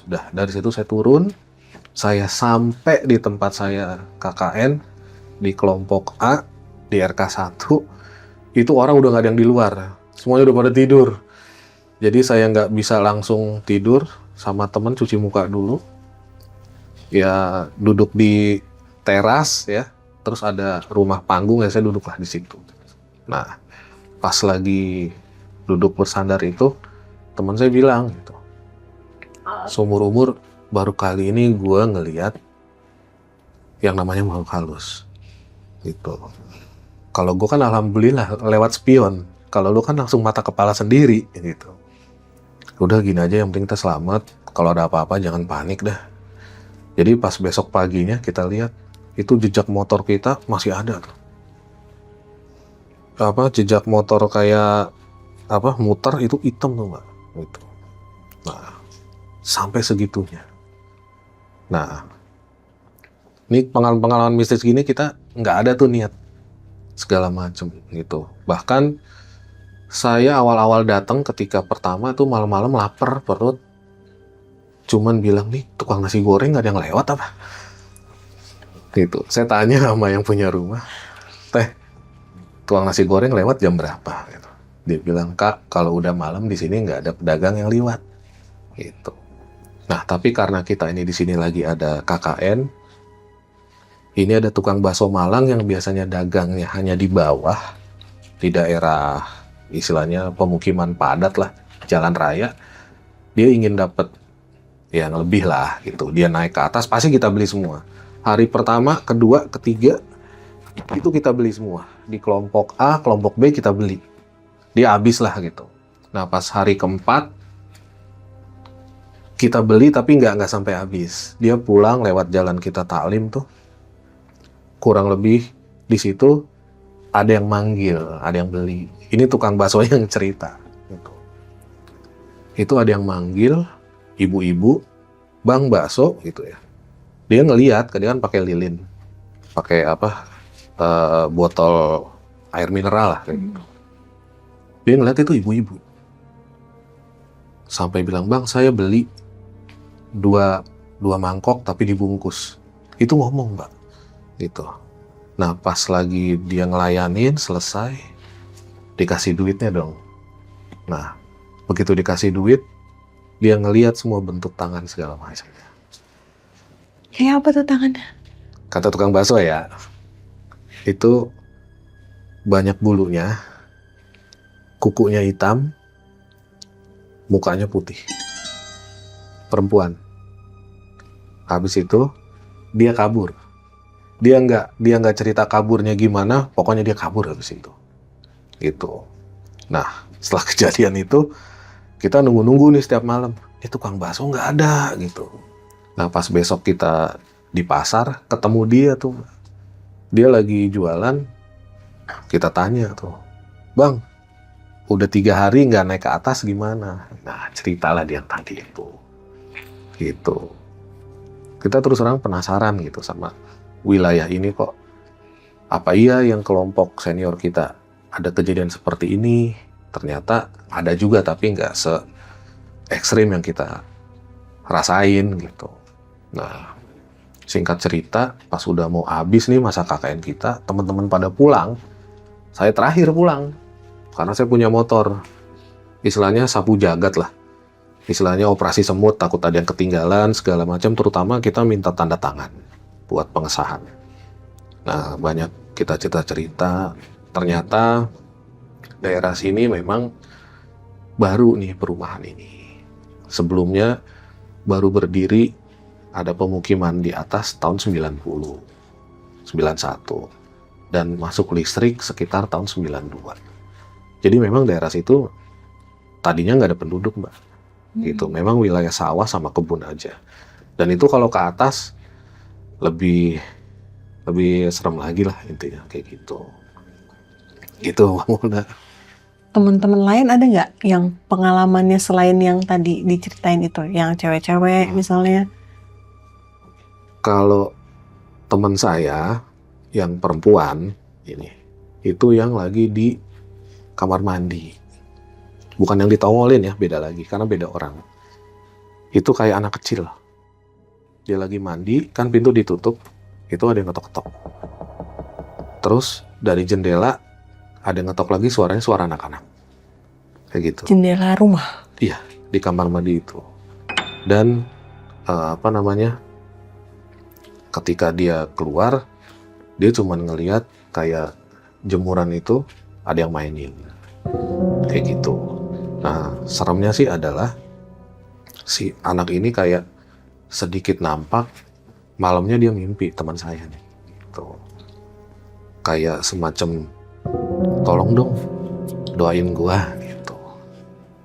Speaker 2: Udah, dari situ saya turun, saya sampai di tempat saya KKN, di kelompok A, di RK1, itu orang udah nggak ada yang di luar. Semuanya udah pada tidur. Jadi saya nggak bisa langsung tidur, sama teman cuci muka dulu. Ya, duduk di teras ya, terus ada rumah panggung ya, saya duduklah di situ. Nah, pas lagi duduk bersandar itu, teman saya bilang gitu, seumur umur baru kali ini gue ngelihat yang namanya makhluk halus gitu. Kalau gue kan alhamdulillah lewat spion, kalau lu kan langsung mata kepala sendiri gitu. Udah gini aja, yang penting kita selamat, kalau ada apa-apa jangan panik dah. Jadi pas besok paginya kita lihat itu jejak motor kita masih ada tuh. Jejak motor kayak muter itu hitam tuh mbak gitu. Nah sampai segitunya. Nah ini pengalaman mistis gini kita nggak ada tuh niat segala macem gitu. Bahkan saya awal-awal datang ketika pertama tuh malam-malam lapar perut, cuman bilang nih tukang nasi goreng nggak ada yang lewat apa gitu. Saya tanya sama yang punya rumah, teh tukang nasi goreng lewat jam berapa gitu. Dia bilang, kak kalau udah malam di sini nggak ada pedagang yang lewat gitu. Nah, tapi karena kita ini di sini lagi ada KKN, ini ada tukang bakso Malang yang biasanya dagangnya hanya di bawah, di daerah istilahnya pemukiman padat lah, jalan raya. Dia ingin dapat yang lebih lah gitu. Dia naik ke atas, pasti kita beli semua. Hari pertama, kedua, ketiga, itu kita beli semua. Di kelompok A, kelompok B kita beli. Dia habis lah gitu. Nah, pas hari keempat, kita beli tapi nggak sampai habis. Dia pulang lewat jalan kita taklim tuh. Kurang lebih di situ ada yang manggil, ada yang beli. Ini tukang bakso yang cerita. Gitu. Itu ada yang manggil, ibu-ibu, bang bakso gitu ya. Dia ngelihat, dia kan pakai lilin, pakai botol air mineral lah. Kayak gitu. Dia ngeliat itu ibu-ibu. Sampai bilang, bang saya beli dua mangkok tapi dibungkus. Itu ngomong mbak. Gitu. Nah pas lagi dia ngelayanin selesai, dikasih duitnya dong. Nah begitu dikasih duit, dia ngelihat semua bentuk tangan segala macam.
Speaker 3: Kayak apa tuh tangannya?
Speaker 2: Kata tukang bakso ya, itu banyak bulunya, kukunya hitam, mukanya putih. Perempuan. Habis itu dia kabur. Dia nggak cerita kaburnya gimana, pokoknya dia kabur habis itu. Gitu. Nah, setelah kejadian itu kita nunggu-nunggu nih setiap malam. Tukang bakso nggak ada gitu. Nah, pas besok kita di pasar ketemu dia tuh. Dia lagi jualan. Kita tanya tuh, "Bang, udah 3 hari nggak naik ke atas gimana?" Nah, ceritalah dia tadi itu. Gitu. Kita terus terang penasaran gitu sama wilayah ini kok. Apa iya yang kelompok senior kita ada kejadian seperti ini? Ternyata ada juga tapi nggak se-ekstrim yang kita rasain gitu. Nah, singkat cerita, pas udah mau habis nih masa KKN kita, teman-teman pada pulang. Saya terakhir pulang karena saya punya motor. Istilahnya sapu jagat lah. Istilahnya operasi semut, takut ada yang ketinggalan segala macam, terutama kita minta tanda tangan buat pengesahan. Nah, banyak kita cerita-cerita, ternyata daerah sini memang baru nih perumahan ini. Sebelumnya baru berdiri ada pemukiman di atas tahun 90, 91 dan masuk listrik sekitar tahun 92. Jadi memang daerah situ tadinya nggak ada penduduk mbak. Gitu, memang wilayah sawah sama kebun aja. Dan itu kalau ke atas lebih serem lagi lah intinya kayak gitu. Gitu Mona.
Speaker 3: Teman-teman lain ada nggak yang pengalamannya selain yang tadi diceritain itu, yang cewek-cewek misalnya?
Speaker 2: Kalau teman saya yang perempuan ini, itu yang lagi di kamar mandi. Bukan yang ditongolin ya, beda lagi karena beda orang. Itu kayak anak kecil. Dia lagi mandi, kan pintu ditutup, itu ada yang ngetok-ketok. Terus dari jendela ada yang ngetok lagi, suaranya suara anak-anak. Kayak gitu.
Speaker 3: Jendela rumah?
Speaker 2: Iya, di kamar mandi itu. Dan ketika dia keluar, dia cuma ngelihat kayak jemuran itu ada yang mainin. Kayak gitu. Nah, seremnya sih adalah si anak ini kayak sedikit nampak, malamnya dia mimpi teman saya nih. Gitu. Kayak semacam, tolong dong, doain gua gitu.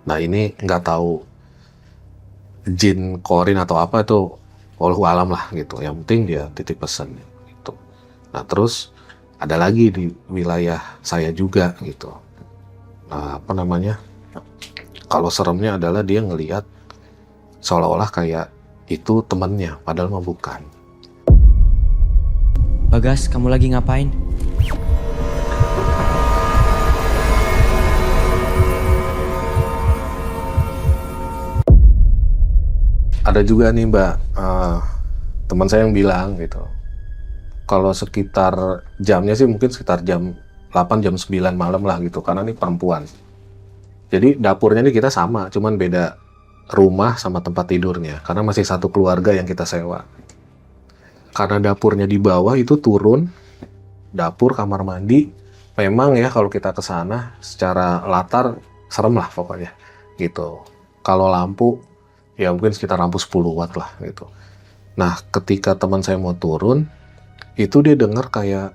Speaker 2: Nah ini nggak tahu jin korin atau apa itu, wallahu alam lah gitu. Yang penting dia titip pesan gitu. Nah terus ada lagi di wilayah saya juga gitu. Nah, kalau seremnya adalah dia ngelihat seolah-olah kayak itu temennya, padahal mah bukan.
Speaker 4: Bagas, kamu lagi ngapain?
Speaker 2: Ada juga nih mbak, teman saya yang bilang gitu, kalau sekitar jamnya sih mungkin sekitar jam 8, jam 9 malam lah gitu, karena ini perempuan. Jadi dapurnya ini kita sama, cuman beda rumah sama tempat tidurnya, karena masih satu keluarga yang kita sewa. Karena dapurnya di bawah itu turun, dapur, kamar mandi, memang ya kalau kita ke sana secara latar serem lah pokoknya gitu. Kalau lampu ya mungkin sekitar lampu 10 watt lah gitu. Nah, ketika teman saya mau turun, itu dia dengar kayak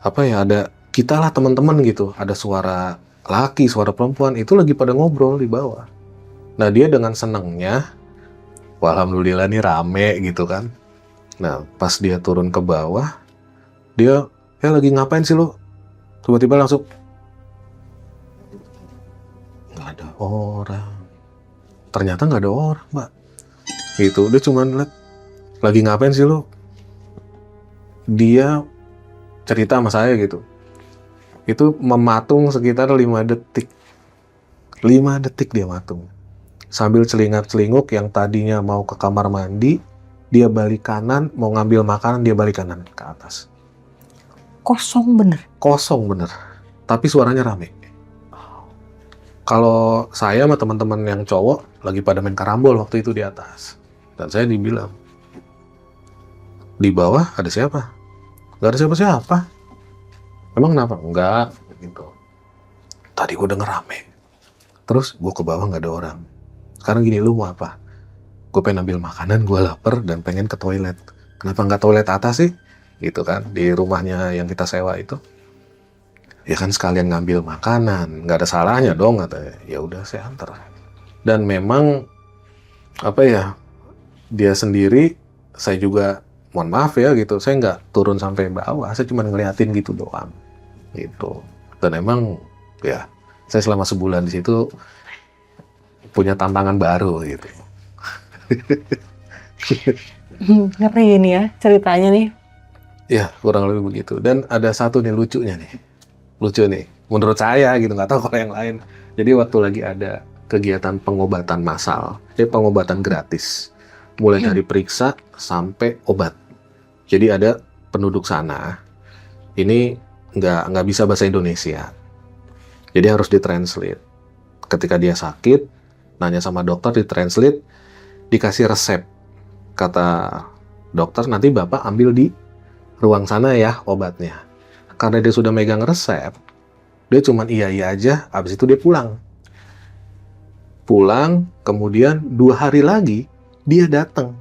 Speaker 2: apa ya, ada kita lah teman-teman gitu, ada suara laki, suara perempuan itu lagi pada ngobrol di bawah. Nah, dia dengan senangnya, wah, alhamdulillah nih rame gitu kan. Nah, pas dia turun ke bawah, dia, lagi ngapain sih lo? Tiba-tiba langsung, nggak ada orang. Ternyata nggak ada orang, Mbak. Gitu, dia cuma lihat, lagi ngapain sih lo? Dia cerita sama saya gitu. Itu mematung sekitar 5 detik. 5 detik dia matung. Sambil celingak-celinguk, yang tadinya mau ke kamar mandi, dia balik kanan, mau ngambil makanan, dia balik kanan ke atas.
Speaker 3: Kosong bener.
Speaker 2: Kosong bener, tapi suaranya rame. Kalau saya sama teman-teman yang cowok lagi pada main karambol waktu itu di atas. Dan saya dibilang, di bawah ada siapa? Gak ada siapa-siapa. Emang kenapa? Enggak, gitu. Tadi gue denger rame. Terus gue ke bawah gak ada orang. Sekarang gini, lu mau apa? Gue pengen ambil makanan, gue lapar dan pengen ke toilet. Kenapa nggak toilet atas sih? Gitu kan, di rumahnya yang kita sewa itu. Ya kan sekalian ngambil makanan, nggak ada salahnya dong katanya. Ya udah, saya antar. Dan memang apa ya, dia sendiri, saya juga mohon maaf ya gitu, saya nggak turun sampai bawah, saya cuma ngeliatin gitu doang gitu. Dan emang ya, saya selama sebulan di situ punya tantangan baru gitu.
Speaker 3: Ngeri ini ya ceritanya nih.
Speaker 2: Ya, kurang lebih begitu. Dan ada satu nih lucunya nih. Lucu nih, menurut saya gitu, nggak tahu kalau yang lain. Jadi waktu lagi ada kegiatan pengobatan massal, pengobatan gratis. Mulai dari periksa sampai obat. Jadi ada penduduk sana, ini nggak bisa bahasa Indonesia. Jadi harus ditranslate. Ketika dia sakit, nanya sama dokter, ditranslate, dikasih resep. Kata dokter, nanti Bapak ambil di ruang sana ya obatnya. Karena dia sudah megang resep, dia cuman iya aja, habis itu dia pulang. Pulang, kemudian 2 hari lagi, dia datang.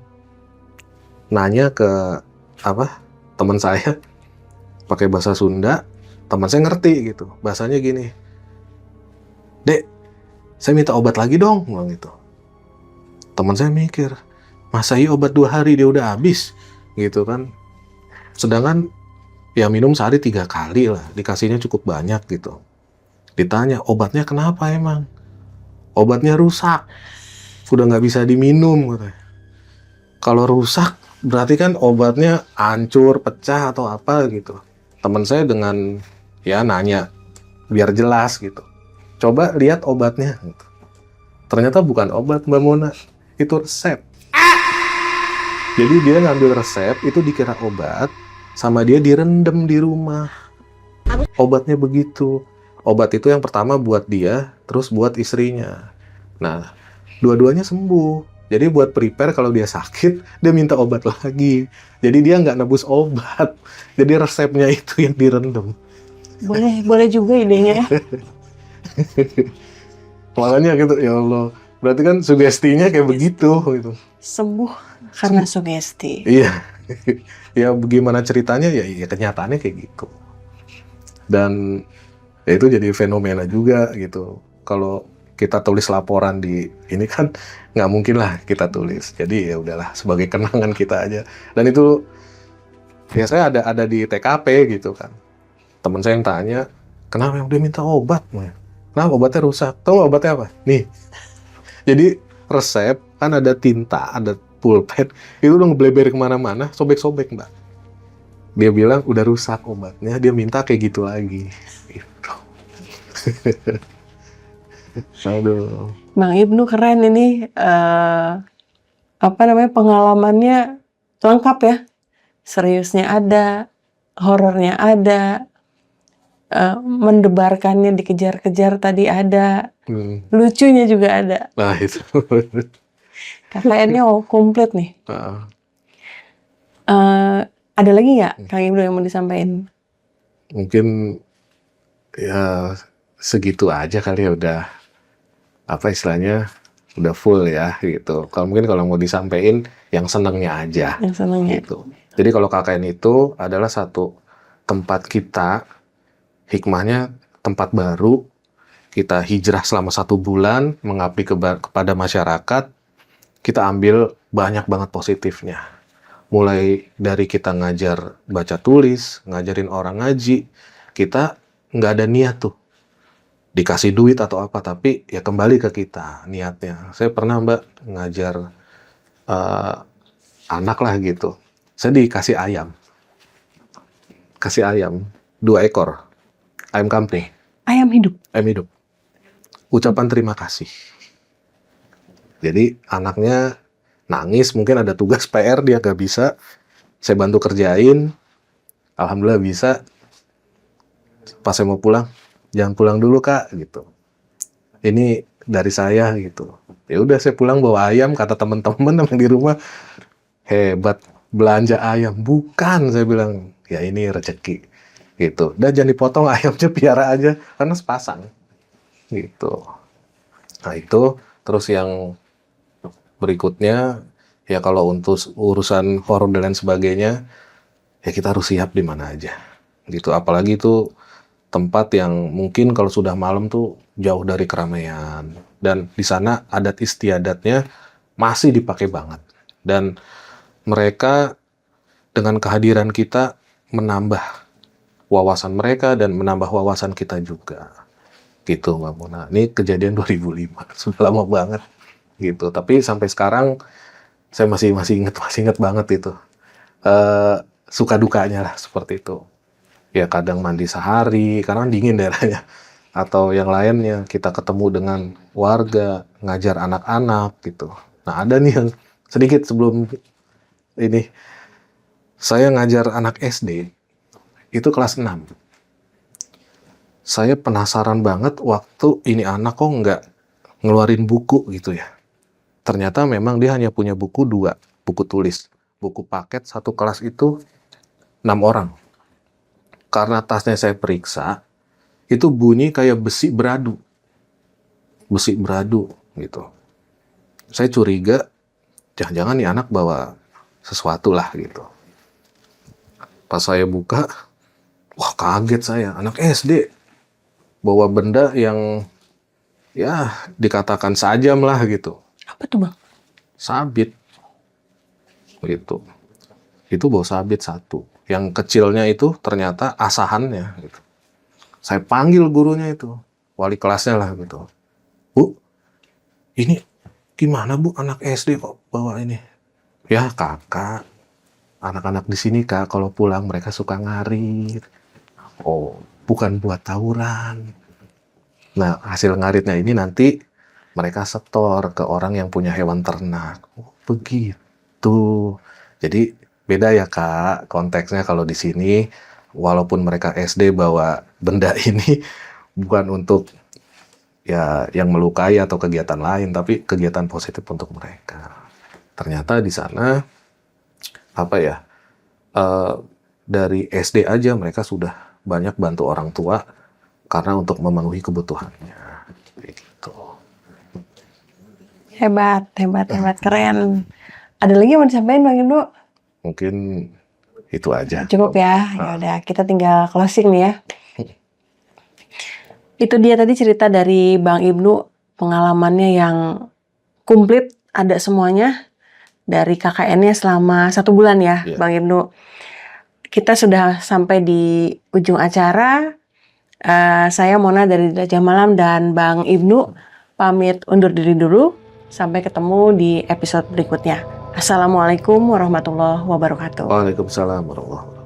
Speaker 2: Nanya ke teman saya, pakai bahasa Sunda, teman saya ngerti gitu. Bahasanya gini, Dek, saya minta obat lagi dong, bilang gitu. Teman saya mikir, masa iya obat 2 hari dia udah habis, gitu kan. Sedangkan ya minum sehari 3 kali lah, dikasihnya cukup banyak gitu. Ditanya, obatnya kenapa emang? Obatnya rusak, udah nggak bisa diminum katanya. Kalau rusak, berarti kan obatnya hancur, pecah atau apa gitu. Teman saya dengan ya nanya, biar jelas gitu. Coba lihat obatnya gitu. Ternyata bukan obat Mbak Mona, itu resep. Jadi dia ngambil resep, itu dikira obat, sama dia direndam di rumah. Obatnya begitu. Obat itu yang pertama buat dia, terus buat istrinya. Nah, dua-duanya sembuh. Jadi buat prepare kalau dia sakit, dia minta obat lagi. Jadi dia nggak nebus obat. Jadi resepnya itu yang direndam.
Speaker 3: Boleh juga idenya ya.
Speaker 2: Makanya gitu, ya Allah. Berarti kan sugestinya kayak begitu gitu.
Speaker 3: Sembuh karena sugesti.
Speaker 2: Iya. Ya bagaimana ceritanya ya kenyataannya kayak gitu. Dan ya itu jadi fenomena juga gitu. Kalau kita tulis laporan di ini kan nggak mungkin lah kita tulis. Jadi ya udahlah sebagai kenangan kita aja. Dan itu ya saya ada di TKP gitu kan. Teman saya yang tanya, kenapa dia minta obat? Kenapa obatnya rusak? Tahu obatnya apa? Nih. Jadi resep kan ada tinta, ada pulpen, itu udah ngebleber kemana-mana, sobek-sobek Mbak. Dia bilang udah rusak obatnya, dia minta kayak gitu lagi. Gitu. Aduh.
Speaker 3: Bang Ibnu keren ini, pengalamannya lengkap ya. Seriusnya ada, horornya ada, mendebarkannya dikejar-kejar tadi ada, lucunya juga ada.
Speaker 2: Nah itu.
Speaker 3: KKN-nya komplit nih.
Speaker 2: Heeh.
Speaker 3: Ada lagi nggak Kang Ibnu yang mau disampaikan?
Speaker 2: Mungkin ya segitu aja kali ya, udah apa istilahnya, udah full ya gitu. Kalau mau disampaikan yang senengnya aja
Speaker 3: Yang senangnya.
Speaker 2: gitu. Jadi kalau KKN itu adalah satu tempat kita, hikmahnya tempat baru, kita hijrah selama 1 bulan, mengabdi kepada masyarakat, kita ambil banyak banget positifnya. Mulai dari kita ngajar baca tulis, ngajarin orang ngaji, kita nggak ada niat tuh dikasih duit atau apa, tapi ya kembali ke kita niatnya. Saya pernah Mbak ngajar anak lah gitu, saya dikasih ayam 2 ekor, ayam kampung,
Speaker 3: Ayam hidup.
Speaker 2: ucapan terima kasih. Jadi anaknya nangis, mungkin ada tugas PR dia gak bisa, saya bantu kerjain, alhamdulillah bisa. Pas saya mau pulang, jangan pulang dulu Kak gitu, ini dari saya gitu. Ya udah saya pulang bawa ayam, kata teman-teman yang di rumah, hebat belanja ayam. Bukan, saya bilang, ya ini rezeki gitu. Dan jangan dipotong ayamnya, piara aja karena sepasang gitu. Nah itu, terus yang berikutnya ya kalau untuk urusan horor dan lain sebagainya, ya kita harus siap di mana aja gitu. Apalagi itu tempat yang mungkin kalau sudah malam tuh jauh dari keramaian, dan di sana adat istiadatnya masih dipakai banget, dan mereka dengan kehadiran kita menambah wawasan mereka dan menambah wawasan kita juga gitu Mbak Mona. Ini kejadian 2005, sudah lama banget gitu, tapi sampai sekarang saya masih ingat banget itu. Suka dukanya lah seperti itu. Ya kadang mandi sehari karena dingin daerahnya, atau yang lainnya kita ketemu dengan warga, ngajar anak-anak gitu. Nah ada nih yang sedikit sebelum ini, saya ngajar anak SD itu kelas 6. Saya penasaran banget waktu ini anak kok nggak ngeluarin buku gitu ya. Ternyata memang dia hanya punya buku 2, buku tulis, buku paket satu kelas itu 6 orang. Karena tasnya saya periksa, itu bunyi kayak besi beradu gitu. Saya curiga, jangan-jangan nih anak bawa sesuatu lah gitu. Pas saya buka, wah kaget saya, anak SD bawa benda yang ya dikatakan sajam lah gitu.
Speaker 3: Apa tuh Bang?
Speaker 2: Sabit gitu. Itu bawa sabit 1. Yang kecilnya itu ternyata asahannya gitu. Saya panggil gurunya itu, wali kelasnya lah gitu. Bu, ini gimana Bu, anak SD kok bawa ini? Ya kakak, anak-anak di sini Kak kalau pulang mereka suka ngarit. Oh, bukan buat tawuran. Nah, hasil ngaritnya ini nanti mereka setor ke orang yang punya hewan ternak. Oh, begitu. Jadi beda ya Kak konteksnya kalau di sini, walaupun mereka SD bawa benda ini bukan untuk ya yang melukai atau kegiatan lain, tapi kegiatan positif untuk mereka. Ternyata di sana apa ya, dari SD aja mereka sudah banyak bantu orang tua karena untuk memenuhi kebutuhannya. Gitu.
Speaker 3: Hebat, keren. Ada lagi yang mau disampaikan Bang Ibnu?
Speaker 2: Mungkin itu aja.
Speaker 3: Cukup ya. Ya udah, kita tinggal closing nih ya. Itu dia tadi cerita dari Bang Ibnu, pengalamannya yang komplit, ada semuanya dari KKN-nya selama 1 bulan ya,
Speaker 2: Iya.
Speaker 3: Bang Ibnu. Kita sudah sampai di ujung acara. Saya Mona dari Jelajah Malam dan Bang Ibnu pamit undur diri dulu. Sampai ketemu di episode berikutnya. Assalamualaikum warahmatullahi wabarakatuh.
Speaker 2: Waalaikumsalam warahmatullahi wabarakatuh.